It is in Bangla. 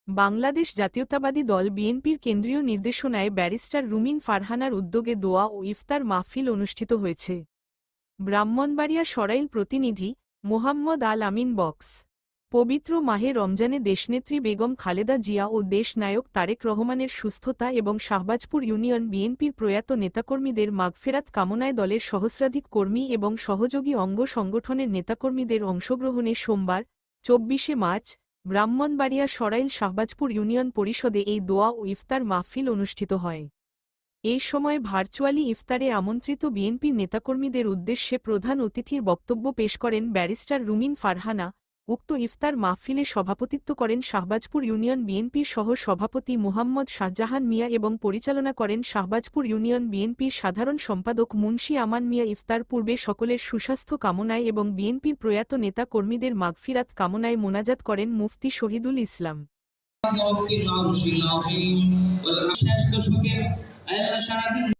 বাংলাদেশ জাতীয়তাবাদী দল বিএনপির কেন্দ্রীয় নির্দেশনায় ব্যারিস্টার রুমিন ফারহানার উদ্যোগে দোয়া ও ইফতার মাহফিল অনুষ্ঠিত হয়েছে। ব্রাহ্মণবাড়িয়া সরাইল প্রতিনিধি মোহাম্মদ আল আমিন বক্স। পবিত্র মাহে রমজানে দেশনেত্রী বেগম খালেদা জিয়া ও দেশ নায়ক তারেক রহমানের সুস্থতা এবং শাহবাজপুর ইউনিয়ন বিএনপির প্রয়াত নেতাকর্মীদের মাগফেরাত কামনায় দলের সহস্রাধিক কর্মী এবং সহযোগী অঙ্গ সংগঠনের নেতাকর্মীদের অংশগ্রহণে সোমবার ২৪শে মার্চ ব্রাহ্মণবাড়িয়া সরাইল শাহবাজপুর ইউনিয়ন পরিষদে এই দোয়া ও ইফতার মাহফিল অনুষ্ঠিত হয়। এই সময় ভার্চুয়ালি ইফতারে আমন্ত্রিত বিএনপির নেতাকর্মীদের উদ্দেশ্যে প্রধান অতিথির বক্তব্য পেশ করেন ব্যারিস্টার রুমিন ফারহানা। উক্ত ইফতার মাহফিলে সভাপতিত্ব করেন শাহবাজপুর ইউনিয়ন বিএনপির সহ সভাপতি মুহাম্মদ শাহজাহান মিয়া এবং পরিচালনা করেন শাহবাজপুর ইউনিয়ন বিএনপির সাধারণ সম্পাদক মুন্সি আমান মিয়া। ইফতার পূর্বে সকলের সুস্বাস্থ্য কামনায় এবং বিএনপির প্রয়াত নেতা কর্মীদের মাগফিরাত কামনায় মোনাজাত করেন মুফতি শহীদুল ইসলাম। শেষ দশকের সারাদিন